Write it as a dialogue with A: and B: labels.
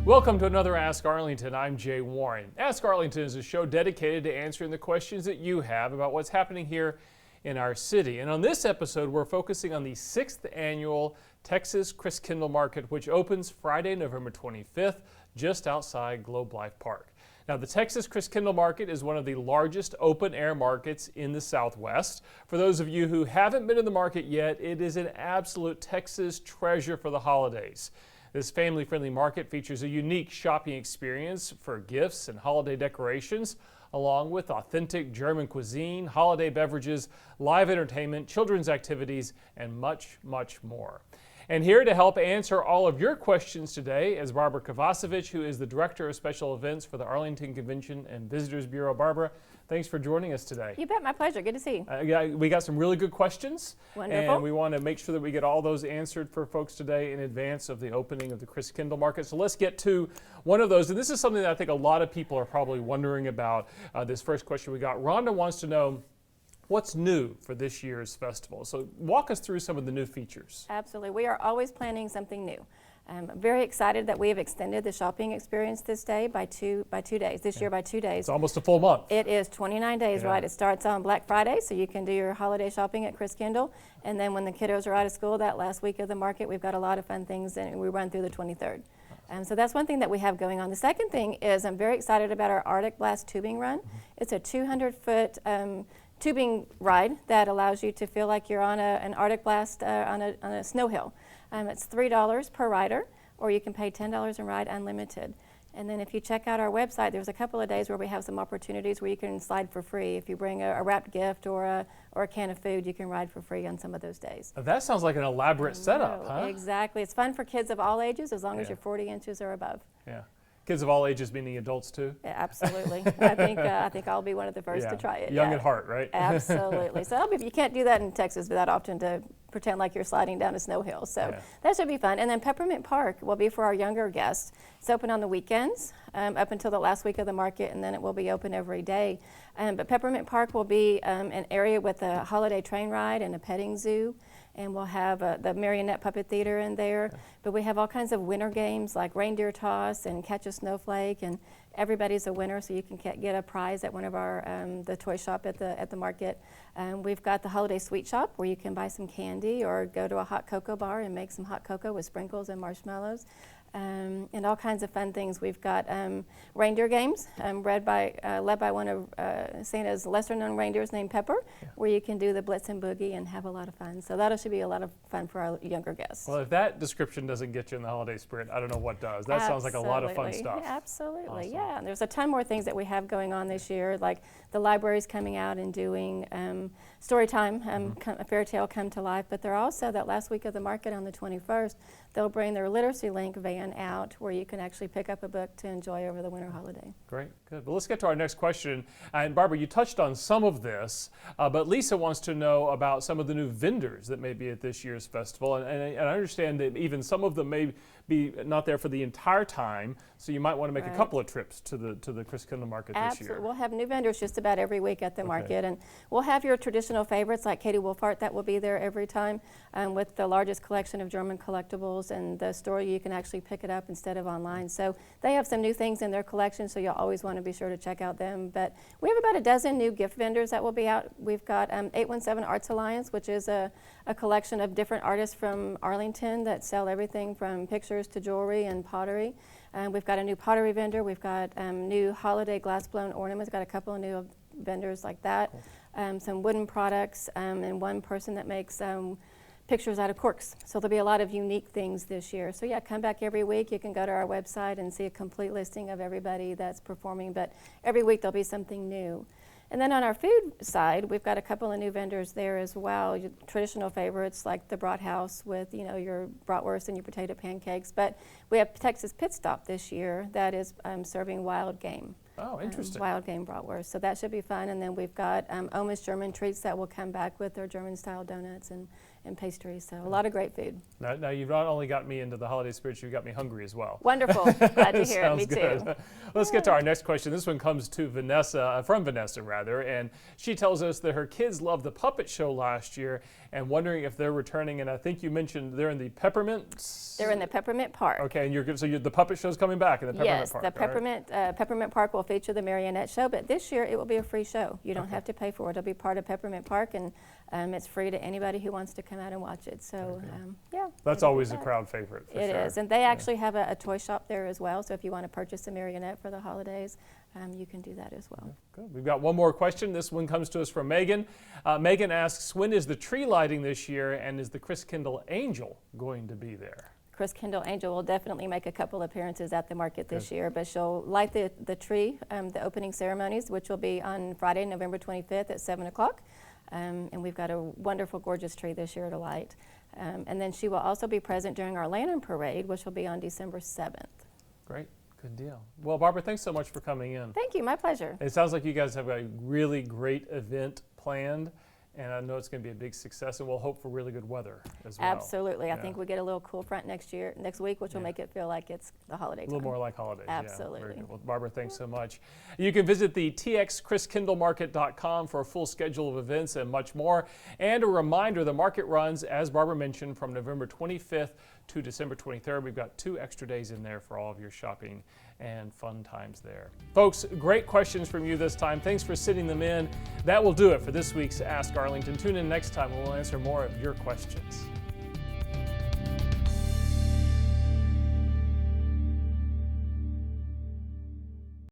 A: Welcome to another Ask Arlington. I'm Jay Warren. Ask Arlington is a show dedicated to answering the questions that you have about what's happening here in our city. And on this episode, we're focusing on the 6th annual Texas Christkindl Market, which opens Friday, November 25th, just outside Globe Life Park. Now, the Texas Christkindl Market is one of the largest open-air markets in the Southwest. For those of you who haven't been to the market yet, it is an absolute Texas treasure for the holidays. This family-friendly market features a unique shopping experience for gifts and holiday decorations, along with authentic German cuisine, holiday beverages, live entertainment, children's activities, and much, much more. And here to help answer all of your questions today is Barbara Kovacevic, who is the Director of Special Events for the Arlington Convention and Visitors Bureau. Barbara, thanks for joining us today.
B: You bet, my pleasure. Good to see you.
A: We got some really good questions.
B: Wonderful.
A: And we want to make sure that we get all those answered for folks today in advance of the opening of the Christkindl Market. So let's get to one of those. And this is something that I think a lot of people are probably wondering about. This first question we got. Rhonda wants to know, what's new for this year's festival? So walk us through some of the new features.
B: Absolutely. We are always planning something new. I'm very excited that we have extended the shopping experience this day by two days, this year by 2 days.
A: It's almost a full month.
B: It is 29 days, right? It starts on Black Friday, so you can do your holiday shopping at Christkindl. And then when the kiddos are out of school, that last week of the market, we've got a lot of fun things, and we run through the 23rd. So that's one thing that we have going on. The second thing is I'm very excited about our Artic Blast Tubing Run. It's a 200-foot tubing ride that allows you to feel like you're on an Arctic Blast on a snow hill. It's $3 per rider, or you can pay $10 and ride unlimited. And then if you check out our website, there's a couple of days where we have some opportunities where you can slide for free. If you bring a wrapped gift or a can of food, you can ride for free on some of those days.
A: That sounds like an elaborate setup, huh?
B: Exactly. It's fun for kids of all ages as long as you're 40 inches or above.
A: Yeah. Kids of all ages, meaning adults too?
B: Yeah, absolutely. I think I'll be one of the first to try it.
A: Young at heart, right?
B: Absolutely. So you can't do that in Texas that often, to pretend like you're sliding down a snow hill. So that should be fun. And then Peppermint Park will be for our younger guests. It's open on the weekends up until the last week of the market, and then it will be open every day. But Peppermint Park will be an area with a holiday train ride and a petting zoo. And we'll have the marionette puppet theater in there. But we have all kinds of winter games like reindeer toss and catch a snowflake, and everybody's a winner, so you can get a prize at one of our the toy shop at the market. We've got the holiday sweet shop where you can buy some candy or go to a hot cocoa bar and make some hot cocoa with sprinkles and marshmallows. And all kinds of fun things. We've got reindeer games led by one of Santa's lesser-known reindeers named Pepper, where you can do the blitz and boogie and have a lot of fun. So that should be a lot of fun for our younger guests.
A: Well, if that description doesn't get you in the holiday spirit, I don't know what does. That sounds like a lot of fun stuff.
B: Yeah, absolutely,
A: awesome.
B: Yeah. And there's a ton more things that we have going on this year, like the library's coming out and doing story time, a fairy tale come to life. But they're also, that last week of the market on the 21st, they'll bring their Literacy Link van out where you can actually pick up a book to enjoy over the winter holiday.
A: Great, good. Well, let's get to our next question. And Barbara, you touched on some of this, but Lisa wants to know about some of the new vendors that may be at this year's festival. And I understand that even some of them may be not there for the entire time, so you might want to make a couple of trips to the Christkindl Market this year.
B: We'll have new vendors just about every week at the market, and we'll have your traditional favorites like Katie Wolfhart that will be there every time with the largest collection of German collectibles, and the store you can actually pick it up instead of online. So they have some new things in their collection, so you'll always want to be sure to check out them. But we have about a dozen new gift vendors that will be out. We've got 817 Arts Alliance, which is a collection of different artists from Arlington that sell everything from pictures to jewelry and pottery. We've got a new pottery vendor. We've got new holiday glass-blown ornaments. Got a couple of new vendors like that. Cool. Some wooden products, and one person that makes pictures out of corks. So there'll be a lot of unique things this year. So yeah, come back every week. You can go to our website and see a complete listing of everybody that's performing. But every week there'll be something new. And then on our food side, we've got a couple of new vendors there as well. Your traditional favorites like the Brat House with your bratwurst and your potato pancakes. But we have Texas Pit Stop this year that is serving wild game.
A: Oh, interesting.
B: Wild game bratwurst. So that should be fun. And then we've got Oma's German Treats that will come back with their German-style donuts and pastries. So a lot of great food.
A: Now you've not only got me into the holiday spirit, you've got me hungry as well.
B: Wonderful. Glad to hear it. Me
A: Sounds
B: too.
A: good. Let's get to our next question. This one comes to Vanessa, from Vanessa rather, and she tells us that her kids loved the puppet show last year and wondering if they're returning. And I think you mentioned they're in the Peppermint.
B: They're in the Peppermint Park.
A: Okay, and the puppet show's coming back in the Peppermint
B: Yes,
A: Park.
B: the Peppermint Park will feature the marionette show, but this year it will be a free show. You don't have to pay for it. It'll be part of Peppermint Park, and it's free to anybody who wants to come out and watch it. So, yeah.
A: That's always a crowd favorite. For
B: It
A: sure.
B: is, and they actually have a toy shop there as well. So if you want to purchase a marionette for the holidays, you can do that as well.
A: Good. We've got one more question. This one comes to us from Megan. Megan asks, when is the tree lighting this year, and is the Christkindl Angel going to be there?
B: Christkindl Angel will definitely make a couple appearances at the market this year, but she'll light the tree, the opening ceremonies, which will be on Friday, November 25th at 7 o'clock. And we've got a wonderful, gorgeous tree this year to light. And then she will also be present during our Lantern Parade, which will be on December 7th.
A: Great. Good deal. Well, Barbara, thanks so much for coming in.
B: Thank you. My pleasure.
A: It sounds like you guys have a really great event planned, and I know it's going to be a big success, and we'll hope for really good weather as well.
B: Absolutely. I think we get a little cool front next week, which will make it feel like it's the holiday time.
A: A little more like holidays.
B: Absolutely.
A: Yeah, very good. Well, Barbara, thanks so much. You can visit the txchristkindlemarket.com for a full schedule of events and much more. And a reminder, the market runs, as Barbara mentioned, from November 25th to December 23rd. We've got 2 extra days in there for all of your shopping and fun times there. Folks, great questions from you this time. Thanks for sending them in. That will do it for this week's Ask Arlington. Tune in next time when we'll answer more of your questions.